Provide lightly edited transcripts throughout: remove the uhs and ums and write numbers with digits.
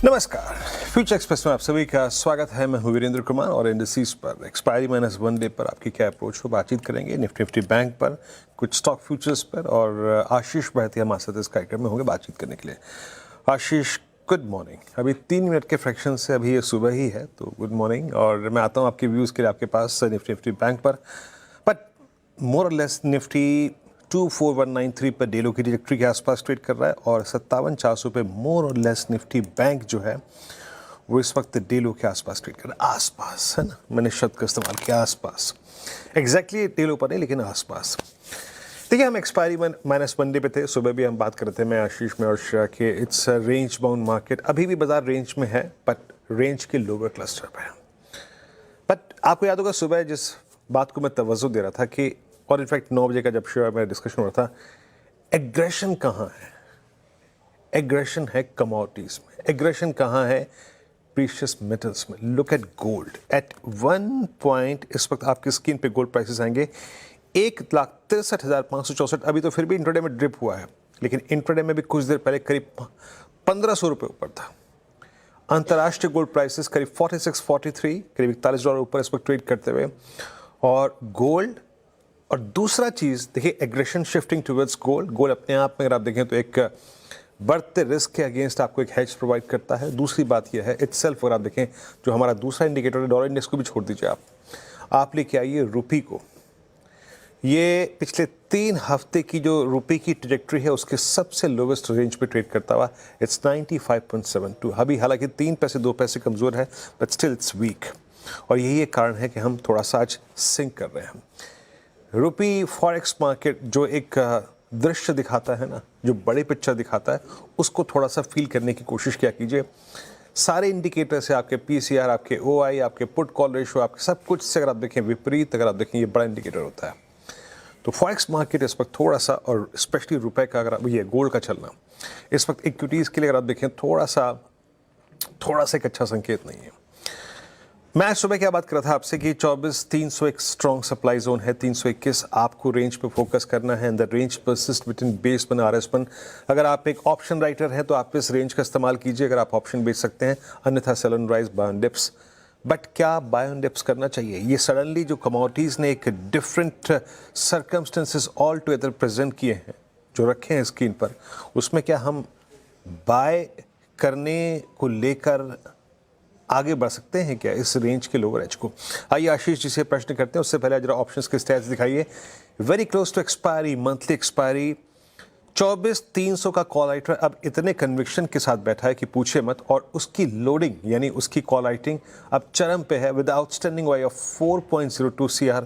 नमस्कार, future express में आप सभी का स्वागत है। मैं हूं वीरेंद्र कुमार और इंडस्ट्रीज पर एक्सपायरी -1 डे पर आपकी क्या अप्रोच हो, बातचीत करेंगे। निफ्टी बैंक पर, कुछ स्टॉक फ्यूचर्स पर, और आशीष बहती हमारे साथ इस कार्यक्रम में होंगे बातचीत करने के लिए। आशीष, गुड मॉर्निंग। अभी 3 मिनट के फ्रैक्शन से अभी ये सुबह ही है, तो गुड मॉर्निंग। और मैं आता हूँ आपके व्यूज़ के लिए आपके पास निफ्टी बैंक पर। बट मोर और लेस निफ्टी 24193 पर डेलो की ट्रैजेक्टरी के आसपास ट्रेड कर रहा है और 57,400 पे मोर और लेस निफ्टी बैंक जो है वो इस वक्त डेलो के आसपास ट्रेड कर रहा है। आसपास है ना, मैंने शब्द का इस्तेमाल किया, आसपास। एग्जैक्टली डेलो पर नहीं, लेकिन आसपास। देखिए, हम एक्सपायरी -1 डे पे थे। सुबह भी हम बात कर रहे थे, मैं आशीष में और श्रेया के। It's range bound market. अभी भी बाजार रेंज में है, बट रेंज के लोअर क्लस्टर पे है। बट आपको याद होगा सुबह जिस बात को मैं तवज्जो दे रहा था कि, और इनफैक्ट 9 बजे का जब शेयर में डिस्कशन हो रहा था, एग्रेशन कहाँ है? एग्रेशन है कमोडिटीज में। एग्रेशन कहाँ है? प्रीशियस मेटल्स में। Look at gold eight 1 point. इस वक्त आपकी स्क्रीन पे गोल्ड प्राइसेस आएंगे 1,63,564। अभी तो फिर भी इंट्राडे में ड्रिप हुआ है, लेकिन इंट्राडे में भी कुछ देर पहले करीब 1,500 रुपये ऊपर था। अंतर्राष्ट्रीय गोल्ड प्राइसेस करीब 46-43, करीब $41 ऊपर इस वक्त ट्रेड करते हुए। और गोल्ड, और दूसरा चीज़ देखिए, aggression shifting towards gold. Gold अपने आप में अगर आप देखें तो एक बढ़ते रिस्क के अगेंस्ट आपको एक हेज प्रोवाइड करता है। दूसरी बात यह है इटसेल्फ, अगर आप देखें जो हमारा दूसरा इंडिकेटर है, डॉलर इंडेक्स को भी छोड़ दीजिए आप लेके आइए रुपी को। ये पिछले 3 हफ्ते की जो रुपी की ट्रैजेक्टरी है उसके सबसे लोवेस्ट रेंज पे ट्रेड करता हुआ। इट्स 95.72। अभी हालांकि 3 पैसे 2 पैसे कमज़ोर है, बट स्टिल इट्स वीक। और यही एक कारण है कि हम थोड़ा सा आज सिंक कर रहे हैं। रुपी फॉरेक्स मार्केट जो एक दृश्य दिखाता है ना, जो बड़ी पिक्चर दिखाता है, उसको थोड़ा सा फील करने की कोशिश किया कीजिए। सारे इंडिकेटर से आपके पीसीआर, आपके ओआई, आपके पुट कॉल रेशियो, आपके सब कुछ से अगर आप देखें विपरीत, अगर आप देखें ये बड़ा इंडिकेटर होता है। तो फॉरेक्स मार्केट इस वक्त थोड़ा सा, और स्पेशली रुपए का अगर ये गोल्ड का चलना इस वक्त इक्विटीज़ के लिए अगर आप देखें थोड़ा सा एक अच्छा संकेत नहीं है। मैं सुबह क्या बात कर रहा था आपसे कि 24,300 एक स्ट्रॉन्ग सप्लाई जोन है, 321 आपको रेंज पे फोकस करना है। The range persist between base 1 RS1। अगर आप एक ऑप्शन राइटर हैं तो आप इस रेंज का इस्तेमाल कीजिए अगर आप ऑप्शन बेच सकते हैं, अन्यथा sell on rise, buy on dips. But क्या बाय ऑन डिप्स करना चाहिए? ये सडनली जो कमोडिटीज़ ने एक different circumstances all together present किए हैं, जो रखे हैं स्क्रीन पर, उसमें क्या हम बाय करने को लेकर आगे बढ़ सकते हैं क्या इस रेंज के लोअर एज को? आइए आशीष जी से प्रश्न करते हैं। उससे पहले जरा ऑप्शंस के स्टैट्स दिखाइए। Very close to expiry, monthly expiry 24,300 का कॉल राइटर अब इतने कन्विक्शन के साथ बैठा है कि पूछे मत, और उसकी लोडिंग यानी उसकी कॉल राइटिंग अब चरम पे है with outstanding Y of 4.02 CR।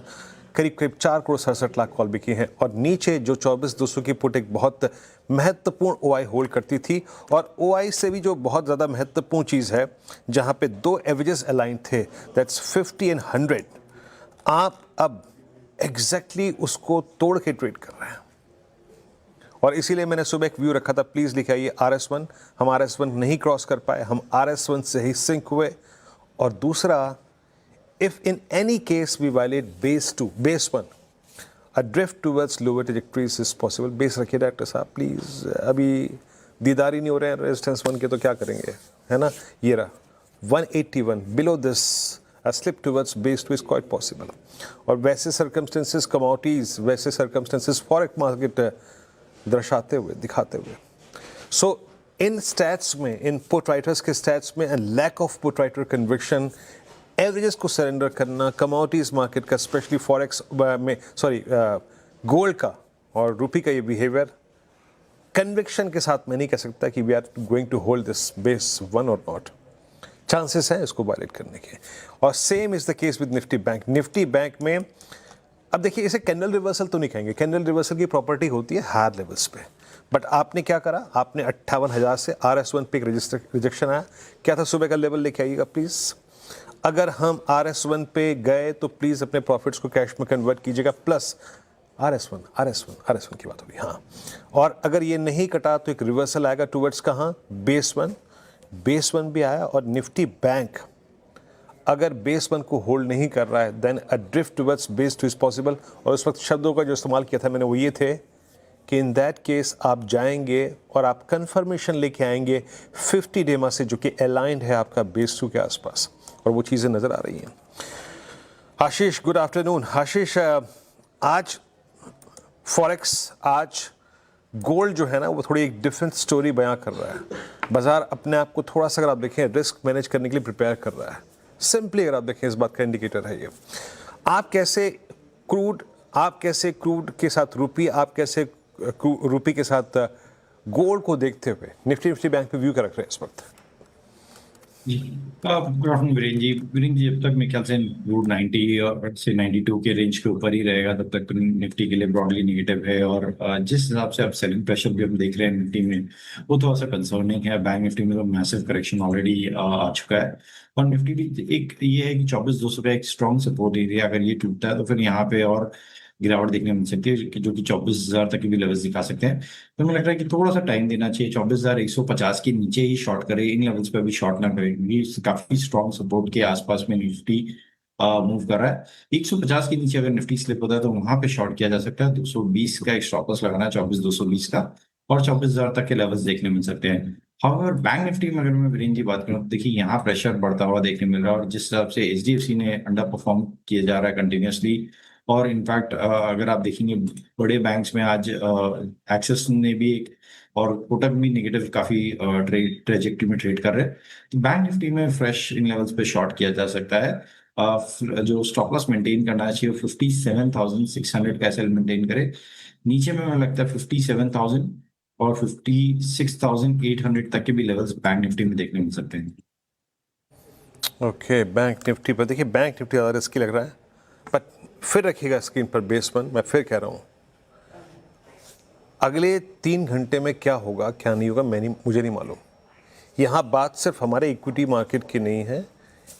करीब 4,67,00,000 कॉल बिकी हैं। और नीचे जो 24,200 की पुट एक बहुत महत्वपूर्ण ओआई होल्ड करती थी, और ओआई से भी जो बहुत ज़्यादा महत्वपूर्ण चीज़ है, जहाँ पे 2 एवरेजेस अलाइन थे, दैट्स 50 एंड 100, आप अब एग्जैक्टली उसको तोड़ के ट्रेड कर रहे हैं। और इसीलिए मैंने सुबह एक व्यू रखा था, प्लीज़ लिखे आइए RS1। हम RS1 नहीं क्रॉस कर पाए, हम RS1 से ही सिंक हुए। और दूसरा, if in any case we violate base 1, a drift towards lower trajectories is possible। Base रखिए डॉक्टर साहब प्लीज़, अभी दीदार ही नहीं हो रहे हैं रेजिस्टेंस 1 के, तो क्या करेंगे, है ना। ये रहा 181, below this a slip towards base 2 is quite possible। और वैसे सर्कमस्टेंसेस कमोडिटीज़, वैसे सर्कमस्टेंसेस फॉरेक्स मार्केट दर्शाते हुए, दिखाते हुए। सो इन स्टैट्स में, इन पुट राइटर्स के स्टैट्स में, lack of put writer conviction, averages को सरेंडर करना, कमोडिटीज़ मार्केट का स्पेशली फॉरेक्स में, गोल्ड का और रुपी का ये बिहेवियर, कन्विक्शन के साथ मैं नहीं कह सकता कि we are going to hold this base 1 और नॉट। चांसेस हैं इसको वायलेट करने के। और same is the case with Nifty bank. Nifty bank में अब देखिए, इसे कैंडल रिवर्सल तो नहीं कहेंगे, कैंडल रिवर्सल की प्रॉपर्टी होती है हायर लेवल्स पे। बट आपने क्या करा, आपने 58,000 से RS1 पे एक रिजेक्शन आया। क्या था सुबह का लेवल, लेके आइएगा प्लीज़। अगर हम RS1 पे गए तो प्लीज़ अपने प्रॉफिट्स को कैश में कन्वर्ट कीजिएगा, प्लस RS1 की बात होगी, हाँ। और अगर ये नहीं कटा तो एक रिवर्सल आएगा टूवर्ड्स कहाँ, बेस 1 भी आया। और निफ्टी बैंक अगर बेस 1 को होल्ड नहीं कर रहा है, then a drift towards base 2 is possible. और उस वक्त शब्दों का जो इस्तेमाल किया था मैंने वो ये थे कि इन दैट केस आप जाएंगे और आप कंफर्मेशन लेके आएंगे 50 डेमा से, जो कि अलाइंड है आपका बेस 2 के आसपास, और वो चीज़ें नज़र आ रही हैं। आशीष, गुड आफ्टरनून। आशीष, आज फॉरेक्स, आज गोल्ड जो है ना वो थोड़ी एक डिफरेंट स्टोरी बयां कर रहा है। बाजार अपने आप को थोड़ा सा, अगर आप देखें, रिस्क मैनेज करने के लिए प्रिपेयर कर रहा है। सिंपली अगर आप देखें, इस बात का इंडिकेटर है ये। आप कैसे क्रूड के साथ रूपी, आप कैसे रूपी के साथ गोल्ड को देखते हुए निफ्टी बैंक पे व्यू कर रख रहे हैं इस वक्त? जी, गुड आफ्टरनून वीरेंद्र जी। अब तक मेरे ख्याल से रूट 90 और से 92 के रेंज के ऊपर ही रहेगा तब तक, तो निफ्टी के लिए ब्रॉडली नेगेटिव है। और जिस हिसाब से अब सेलिंग प्रेशर भी हम देख रहे हैं निफ्टी में, वो थोड़ा सा कंसर्निंग है। बैंक निफ्टी में तो मैसिव करेक्शन ऑलरेडी आ चुका है, और निफ्टी भी एक ये है कि 24,200 का एक स्ट्रॉन्ग सपोर्ट एरिया अगर ये टूटता है तो फिर यहाँ पे और गिरावट देखने मिल सकती है, जो कि 24,000 तक की भी लेवल्स दिखा सकते हैं। तो मुझे लग रहा है कि थोड़ा सा टाइम देना चाहिए, 24,150 के नीचे ही शॉर्ट करे, इन लेवल्स पे अभी शॉर्ट ना करे, क्योंकि काफी स्ट्रॉन्ग सपोर्ट के आसपास में निफ्टी मूव कर रहा है। 150 के नीचे अगर निफ्टी स्लिप होता है तो वहां पे शॉर्ट किया जा सकता है। 220 का एक स्टॉप लॉस लगाना है, 24,220 का, और 24,000 तक के लेवल्स देखने मिल सकते हैं। हाउएवर बैंक निफ्टी में अगर मैं वीरेंद्र जी बात करूं तो देखिए यहाँ प्रेशर बढ़ता हुआ देखने मिल रहा है, और जिस हिसाब से एचडीएफसी ने अंडर परफॉर्म किया जा रहा है कंटिन्यूसली, और इनफैक्ट अगर आप देखेंगे बड़े बैंक्स में आज एक्सिस ने भी और कोटक भी नेगेटिव काफी ट्रेजेक्टरी में ट्रेड कर रहे हैं। तो बैंक निफ्टी में फ्रेश इन लेवल्स पे शॉर्ट किया जा सकता है। जो स्टॉप लॉस मेंटेन करना चाहिए 57,600 का एसएल मेंटेन करे। नीचे में मुझे लगता है 57,000 और 56,800 तक के भी लेवल्स बैंक निफ्टी में देखने मिल सकते हैं। ओके, बैंक निफ्टी पर देखिए, बैंक निफ्टी ज़्यादा रिस्की लग रहा है, बट फिर रखिएगा स्क्रीन पर बेस 1। मैं फिर कह रहा हूँ, अगले 3 घंटे में क्या होगा क्या नहीं होगा मुझे नहीं मालूम। यहाँ बात सिर्फ हमारे इक्विटी मार्केट की नहीं है,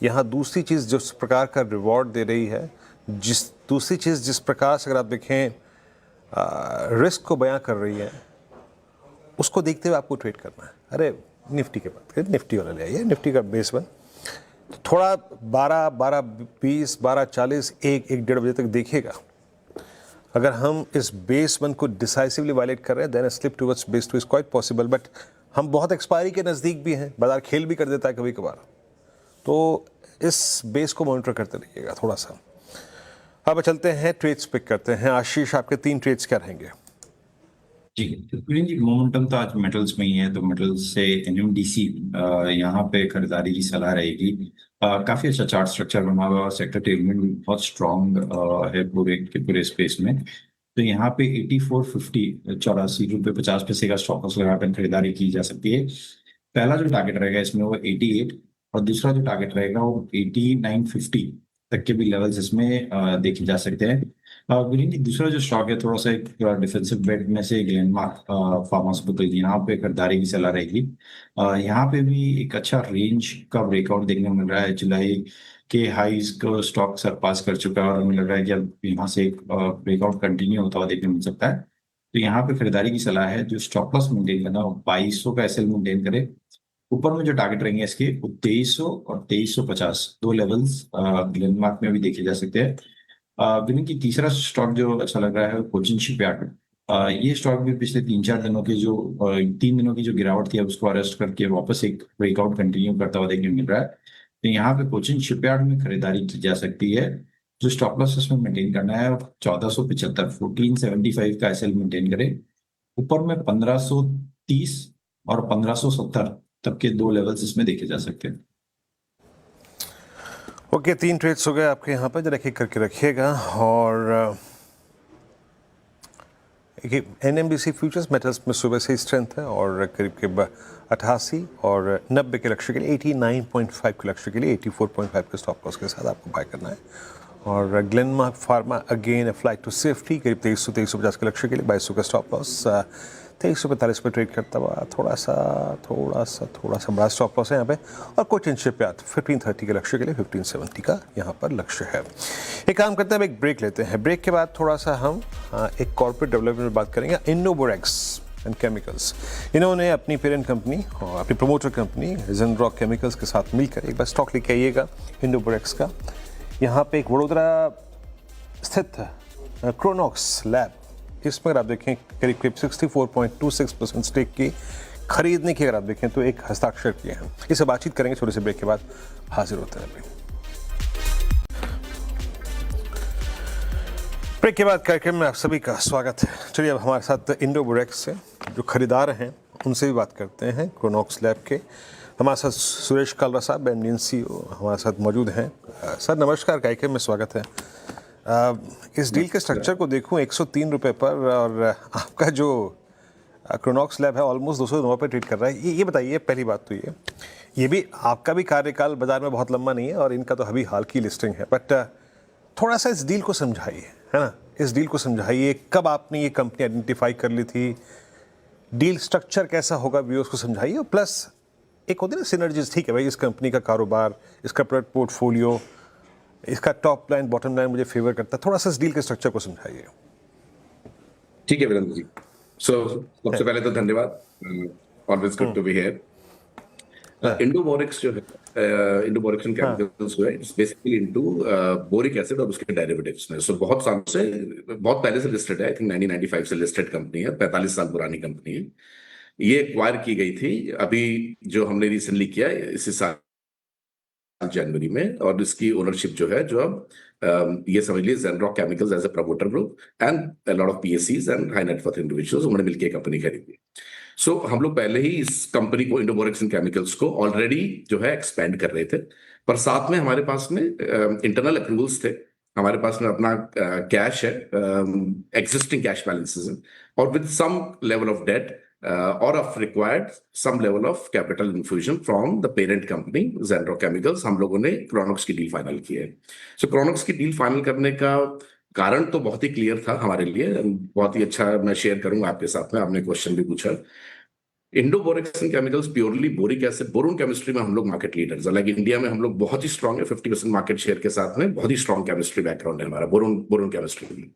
यहाँ दूसरी चीज़ जिस प्रकार का रिवॉर्ड दे रही है, दूसरी चीज़ जिस प्रकार से अगर आप देखें रिस्क को बयां कर रही है, उसको देखते हुए आपको ट्रेड करना है। अरे निफ्टी की बात करें, निफ्टी वाला ले आइए, निफ्टी का बेस 1 थोड़ा 12:20, 12:40, 1-1:30 बजे तक देखिएगा। अगर हम इस बेस 1 को डिसाइसिवली वायलेट कर रहे हैं, then slip towards base 2 is quite possible, but हम बहुत एक्सपायरी के नज़दीक भी हैं, बाजार खेल भी कर देता है कभी कभार, तो इस बेस को मॉनिटर करते रहिएगा थोड़ा सा। अब चलते हैं, ट्रेड्स पिक करते हैं। आशीष, आपके 3 ट्रेड्स क्या रहेंगे? जी जी, मोमेंटम तो आज मेटल्स में ही है, तो मेटल्स से एनएमडीसी यहाँ पे खरीदारी की सलाह रहेगी। काफी अच्छा चार्ट स्ट्रक्चर बना हुआ है और सेक्टर टेलमेंट भी बहुत स्ट्रॉन्ग है पूरे स्पेस में। तो यहाँ पे 8450 ₹84.50 का स्टॉप लॉस लगाकर खरीदारी की जा सकती है। पहला जो टारगेट रहेगा इसमें वो 88, और दूसरा जो टारगेट रहेगा वो 8950 तक के भी लेवल्स इसमें देखे जा सकते हैं। वीरेंद्र जी, दूसरा जो स्टॉक है थोड़ा सा एक डिफेंसिव बेट में से ग्लेनमार्क फार्मास्यूटिकल्स, यहाँ पे खरीदारी की सलाह रहेगी। यहाँ पे भी एक अच्छा रेंज का ब्रेकआउट देखने को मिल रहा है। जुलाई के हाईज को स्टॉक सरपास कर चुका है, और हमें लग रहा है कि अब यहाँ से एक ब्रेकआउट कंटिन्यू होता हुआ देखने मिल सकता है। तो यहाँ पे खरीदारी की सलाह है। जो स्टॉप लॉस मेंटेन करना, 2200 का एसएल मेंटेन करे। ऊपर में जो टारगेट रहेंगे इसके, वो 2300 और 2350 दो लेवल्स ग्लेनमार्क में भी देखे जा सकते हैं। विनिंग की तीसरा स्टॉक जो अच्छा लग रहा है कोचिन शिपयार्ड। ये स्टॉक भी पिछले 3-4 दिनों के जो 3 दिनों की जो गिरावट थी, अब उसको अरेस्ट करके वापस एक ब्रेकआउट कंटिन्यू करता हुआ देखने मिल रहा है। तो यहाँ पे कोचिन शिपयार्ड में खरीदारी की जा सकती है। जो स्टॉप लॉस इसमें मेंटेन करना है 1475, 1475 का एसएल मेंटेन करे। ऊपर में 1530 और 1570 तक के दो लेवल्स इसमें देखे जा सकते हैं। ओके, 3 ट्रेड्स हो गए आपके यहाँ पर, जरा एक करके रखिएगा। और एनएमडीसी फ्यूचर्स मेटल्स में सुबह से स्ट्रेंथ है, और करीब 88 और 90 के लक्ष्य के लिए, 89.5 के लक्ष्य के लिए 84.5 के स्टॉप लॉस के साथ आपको बाय करना है। और Glenmark pharma again flight to safety, करीब 2350 के लक्ष्य के लिए 2200 का स्टॉप लॉस, 2345 पर ट्रेड करता हुआ थोड़ा सा बड़ा स्टॉप लॉस है यहाँ पे। और कोचिन शिपयार्ड 1530 के लक्ष्य के लिए 1570 का यहाँ पर लक्ष्य है। एक काम करते हैं, हम एक ब्रेक लेते हैं। ब्रेक के बाद थोड़ा सा हम एक कॉर्पोरेट डेवलपमेंट में बात करेंगे। इनोबोरेक्स एंड केमिकल्स, इन्होंने अपनी पेरेंट कंपनी और अपनी प्रमोटर कंपनी जिंद्रॉक केमिकल्स के साथ मिलकर एक बार स्टॉक लेके आइएगा इनोबोरेक्स का। यहाँ पे एक वडोदरा स्थित क्रोनॉक्स लैब इसमें अगर आप देखें करीब करीब 64.26% स्टेक की खरीदने की अगर आप देखें तो एक हस्ताक्षर किए हैं। इससे बातचीत करेंगे, छोटे से ब्रेक के बाद हाजिर होते हैं। ब्रेक के बाद कार्यक्रम में आप सभी का स्वागत है। चलिए अब हमारे साथ इंडोबोरेक्स से जो खरीदार हैं उनसे भी बात करते हैं, क्रोनॉक्स लैब के। हमारे साथ सुरेश कालरा साहब एमडी CEO हमारे साथ मौजूद हैं। सर नमस्कार, कार्यक्रम में स्वागत है। इस डील के स्ट्रक्चर को देखूं 103 रुपये पर, और आपका जो क्रोनॉक्स लैब है ऑलमोस्ट 209 पे ट्रेड कर रहा है। ये बताइए, पहली बात तो ये भी आपका भी कार्यकाल बाजार में बहुत लंबा नहीं है और इनका तो अभी हाल की लिस्टिंग है, बट थोड़ा सा इस डील को समझाइए, है ना, इस डील को समझाइए। कब आपने ये कंपनी आइडेंटिफाई कर ली थी, डील स्ट्रक्चर कैसा होगा, व्यूअर्स को समझाइए। और प्लस एक होती है ना सिनर्जीज, ठीक है भाई, इस कंपनी का कारोबार, इसका प्रोडक्ट पोर्टफोलियो, इसका टॉप लाइन बॉटम लाइन मुझे फेवर करता है। थोड़ा सा इस डील के स्ट्रक्चर को समझाइए। ठीक है वीरेंद्र जी। सबसे पहले तो धन्यवाद, always good to be here. Indoborax जो है, इंडोबोरेक्स एंड केमिकल्स जो है, it's basically into boric acid और उसके डेरिवेटिव्स में। सो बहुत सालों से, बहुत पहले से लिस्टेड है, आई थिंक 1995 से लिस्टेड कंपनी है, 45 साल पुरानी कंपनी है। ये एक्वायर की गई थी अभी, जो हमने रिसेंटली किया है इसी साल जनवरी में, और इसकी ओनरशिप जो है, जो अब ये समझ लीजिए Zenrock chemicals as a promoter group and a lot of PSCs and high net worth individuals, उन्होंने मिलकर कंपनी खरीदी। सो हम लोग पहले ही इस कंपनी को, इंडोबोरेक्स एंड केमिकल्स को ऑलरेडी जो है एक्सपेंड कर रहे थे, पर साथ में हमारे पास में इंटरनल अप्रूवल्स थे, हमारे पास में अपना कैश है, एग्जिस्टिंग कैश बैलेंसेस है, और with some level of debt or of required some level of capital infusion from the parent company Zenrock Chemicals, हम लोगों ने क्रोनॉक्स की डील फाइनल की है। सो क्रोनॉक्स की डील फाइनल करने का कारण तो बहुत ही क्लियर था हमारे लिए, बहुत ही अच्छा, मैं शेयर करूंगा आपके साथ में। आपने क्वेश्चन भी पूछा। Indoborax and chemicals purely boric acid, boron chemistry में हम लोग मार्केट लीडर्स हैं। लाइक इंडिया में हम लोग बहुत ही स्ट्रांग है, 50% मार्केट शेयर के साथ में, बहुत ही स्ट्रांग केमिस्ट्री बैकग्राउंड है हमारा बोरोन केमिस्ट्री में।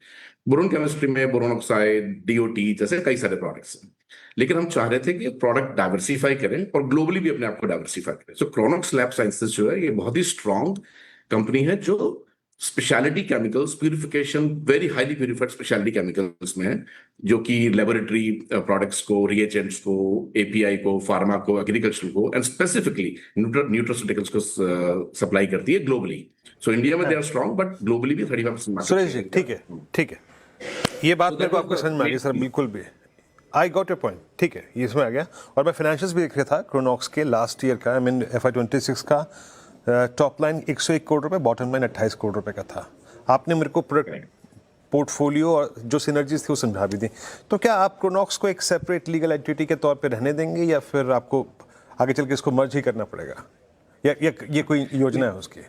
बोरोन केमिस्ट्री में बोरोन ऑक्साइड, DOT जैसे कई सारे प्रोडक्ट्स हैं, लेकिन हम चाह रहे थे कि प्रोडक्ट डाइवर्सिफाई करें और ग्लोबली भी अपने आप को डाइवर्सिफाई करें। सो क्रोनॉक्स लैब साइंसेस जो है, ये बहुत ही स्ट्रांग कंपनी है जो speciality chemicals, purification, very highly purified speciality chemicals में है, जो कि लेबोरेटरी प्रोडक्ट्स को, रिएजेंट्स को, API को, फार्मा को, एग्रीकल्चर को एंड स्पेसिफिकली न्यूट्रास्यूटिकल्स को सप्लाई करती है ग्लोबली। सो इंडिया में they are strong, but globally भी 35% मार्केट। सुरेश जी, ठीक है, ये बात मेरे को आपको समझ में आ गई सर, बिल्कुल भी। आई गॉट योर पॉइंट, ठीक है, ये इसमें आ गया। और मैं फाइनेंशियल्स भी देख रहा था क्रोनॉक्स के लास्ट ईयर का, I mean FY26 का टॉप लाइन 101 करोड़ रुपए, बॉटम लाइन 28 करोड़ रुपए का था। आपने मेरे को प्रोडक्ट पोर्टफोलियो और जो सिनर्जीज थी वो समझा भी दी। तो क्या आप क्रोनॉक्स को एक सेपरेट लीगल एंटिटी के तौर पे रहने देंगे, या फिर आपको आगे चल के इसको मर्ज ही करना पड़ेगा, या ये कोई योजना है उसकी?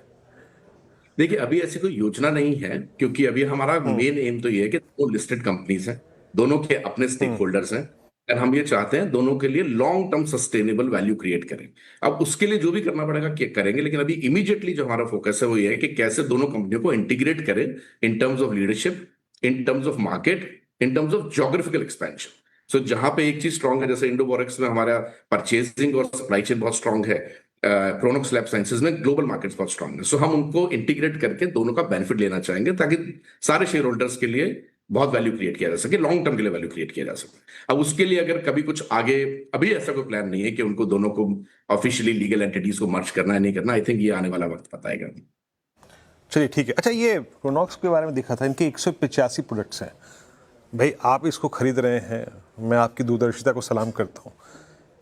देखिए, अभी ऐसी कोई योजना नहीं है, क्योंकि अभी हमारा मेन एम तो ये है कि दो लिस्टेड कंपनीज हैं, दोनों के अपने स्टेक होल्डर्स हैं, और हम ये चाहते हैं दोनों के लिए long term sustainable value create करें। अब उसके लिए जो भी करना पड़ेगा करेंगे, लेकिन अभी इमीडिएटली जो हमारा फोकस है वो ये है कि कैसे दोनों कंपनियों को इंटीग्रेट करें in terms of leadership, in terms of market, in terms of geographical expansion. So जहां पे एक चीज स्ट्रांग है, जैसे इंडोबोरेक्स में हमारा परचेजिंग और सप्लाई चेन बहुत स्ट्रांग है, क्रोनॉक्स लैब साइंसेज में ग्लोबल मार्केट्स बहुत स्ट्रांग है। सो हम उनको इंटीग्रेट करके दोनों का बेनिफिट लेना चाहेंगे, ताकि सारे शेयर होल्डर्स के लिए बहुत वैल्यू क्रिएट किया जा सके, लॉन्ग टर्म के लिए वैल्यू क्रिएट किया जा सके। अब उसके लिए अगर कभी कुछ आगे, अभी ऐसा कोई प्लान नहीं है कि उनको दोनों को ऑफिशियली लीगल एंटिटीज को मर्ज करना है, नहीं करना। आई थिंक ये आने वाला वक्त बताएगा। चलिए ठीक है। अच्छा, ये क्रोनॉक्स के बारे में देखा था, इनके 185 प्रोडक्ट्स हैं। भाई आप इसको खरीद रहे हैं, मैं आपकी दूरदर्शिता को सलाम करता हूँ।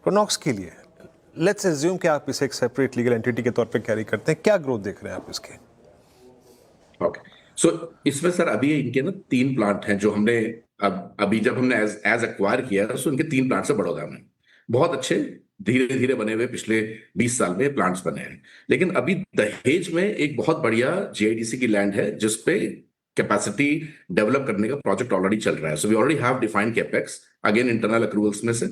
क्रोनॉक्स के लिए लेट्स एज्यूम कि आप इसे एक सेपरेट लीगल एंटिटी के तौर पे कैरी करते हैं, क्या ग्रोथ देख रहे हैं आप इसके? ओके, सो इसमें सर अभी इनके ना 3 प्लांट हैं जो हमने अभी जब हमने एज एक्वायर किया, सो इनके 3 प्लांट्स है बड़ौदा में, बहुत अच्छे धीरे धीरे बने हुए, पिछले 20 साल में प्लांट्स बने हैं। लेकिन अभी दहेज में एक बहुत बढ़िया GIDC की लैंड है, जिसपे कैपेसिटी डेवलप करने का प्रोजेक्ट ऑलरेडी चल रहा है। So we already have defined capex, again internal accruals में से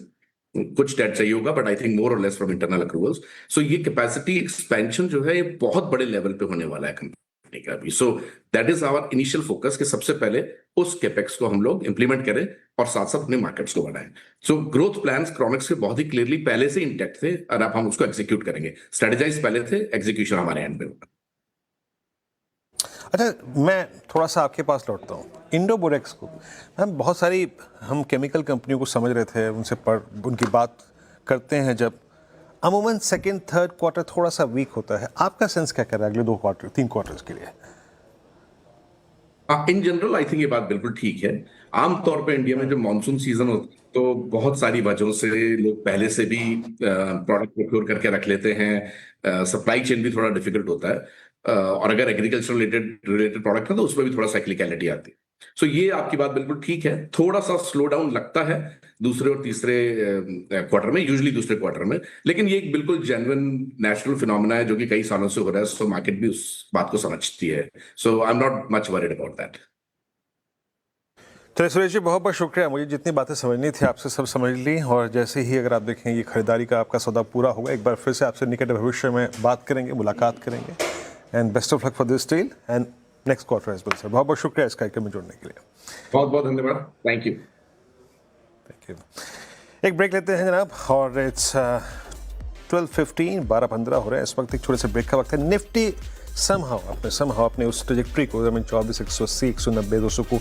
कुछ डेट चाहिए होगा, बट आई थिंक मोर और लेस फ्रॉम इंटरनल अक्रूवल्स। सो ये कैपेसिटी एक्सपेंशन जो है, ये बहुत बड़े लेवल पे होने वाला है कंपनी का अभी। So that is our initial focus कि सबसे पहले उस कैपेक्स को हम लोग इंप्लीमेंट करें और साथ साथ अपने मार्केट्स को बढ़ाएं। सो ग्रोथ प्लान्स क्रोनॉक्स के बहुत ही क्लियरली पहले से इंटैक्ट थे, और अब हम उसको एग्जीक्यूट करेंगे। स्ट्रेटेजाइज पहले थे, एग्जीक्यूशन हमारे एंड पे होगा। अच्छा, मैं थोड़ा सा आपके पास लौटता हूँ। इंडोबोरेक्स को हम बहुत सारी हम केमिकल कंपनियों को समझ रहे थे, उनसे उनकी बात करते हैं जब अमूमन सेकंड थर्ड क्वार्टर थोड़ा सा वीक होता है। आपका सेंस क्या कर रहा है अगले 2 क्वार्टर 3 क्वार्टर्स के लिए? इन जनरल आई थिंक ये बात बिल्कुल ठीक है। आमतौर पे इंडिया में जब मानसून सीजन होता है तो बहुत सारी वजहों से लोग पहले से भी प्रोडक्ट प्रोक्योर करके रख लेते हैं। सप्लाई चेन भी थोड़ा डिफिकल्ट होता है। और अगर एग्रीकल्चर रिलेटेड प्रोडक्ट है तो उसमें भी थोड़ा साइक्लिकलिटी आती है। सो ये आपकी बात बिल्कुल ठीक है। थोड़ा सा स्लो डाउन लगता है दूसरे और तीसरे क्वार्टर में, यूजुअली दूसरे क्वार्टर में, लेकिन ये एक बिल्कुल जेन्युइन नेचुरल फिनोमेना है जो कि कई सालों से हो रहा है। सो मार्केट भी उस बात को समझती है। So I am not much worried about that. चलिए सुरेश जी, बहुत बहुत शुक्रिया। मुझे जितनी बातें समझनी थी आपसे सब समझ ली, और जैसे ही अगर आप देखें ये खरीदारी का आपका सौदा पूरा होगा, एक बार फिर से आपसे निकट भविष्य में बात करेंगे, मुलाकात करेंगे। And best of luck for this deal and next quarter as well sir. बहुत बहुत शुक्रिया इस कार्यक्रम में जुड़ने के लिए। बहुत बहुत धन्यवाद। Thank you. Thank you. एक ब्रेक लेते हैं जनाब, और इट्स 12:15 12:15 हो रहे हैं इस वक्त। एक छोटे से ब्रेक का वक्त है। निफ्टी समहाउ अपने उस ट्रजेक्टरी को 24 180 190 200 को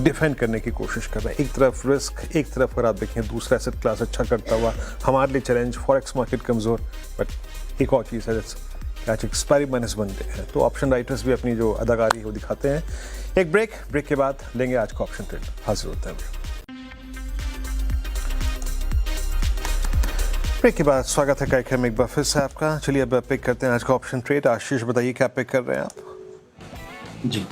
डिफेंड करने की कोशिश कर रहे हैं। एक तरफ रिस्क, एक तरफ अगर आप देखें दूसरा एसेट क्लास अच्छा करता हुआ, हमारे लिए चैलेंज फॉरेक्स मार्केट कमज़ोर। बट एक और चीज़ है, आज एक्सपायरी -1 डे है, तो ऑप्शन राइटर्स भी अपनी जो अदाकारी है वो दिखाते हैं। एक ब्रेक के बाद लेंगे आज का ऑप्शन ट्रेड। हाजिर होते हैं। ब्रेक के बाद स्वागत है कार्यक्रम में एक बार फिर से आपका। चलिए अब पिक करते हैं आज का ऑप्शन ट्रेड। आशीष बताइए क्या पिक कर रहे हैं आप? जी,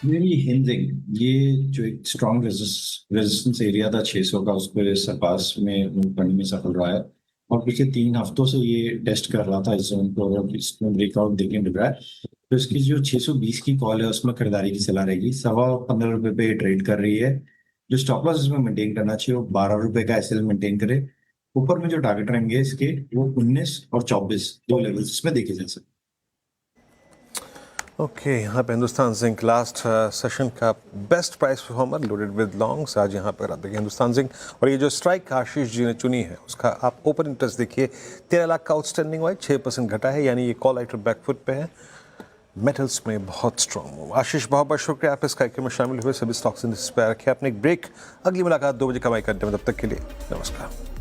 मेरी हिंजिंग ये जो एक स्ट्रॉन्ग रेजिस्टेंस एरिया था 600 का, उस पर सरपास में मूव करने में सफल रहा है, और पिछले 3 हफ्तों से ये टेस्ट कर रहा था इस जोन को, और इसमें ब्रेकआउट देखने मिल रहा है। तो इसकी जो 620 की कॉल है उसमें खरीदारी की सलाह रहेगी। 15.25 रुपये पे ट्रेड कर रही है। जो स्टॉप लॉस इसमें मेंटेन करना चाहिए वो 12 रुपये का एसएल मेंटेन करे। ऊपर में जो टारगेट रहेंगे इसके वो 19 और 24 दो लेवल्स इसमें देखे जा सकते। ओके, यहाँ पे हिंदुस्तान जिंक लास्ट सेशन का best price performer, loaded with longs. आज यहाँ पर आप देखिए हिंदुस्तान जिंक, और ये जो स्ट्राइक आशीष जी ने चुनी है उसका आप ओपन इंटरेस्ट देखिए 13 लाख का आउटस्टैंडिंग वाइज 6% घटा है, यानी ये कॉल आइटर बैकफुट पे है। मेटल्स में बहुत स्ट्रॉन्ग मूव। आशीष बहुत बहुत शुक्रिया आप इस कार्यक्रम में शामिल हुए। सभी स्टॉक्स इन पे रखे। अपने एक ब्रेक, अगली मुलाकात 2 बजे कमाई करते हैं। तब तक के लिए नमस्कार।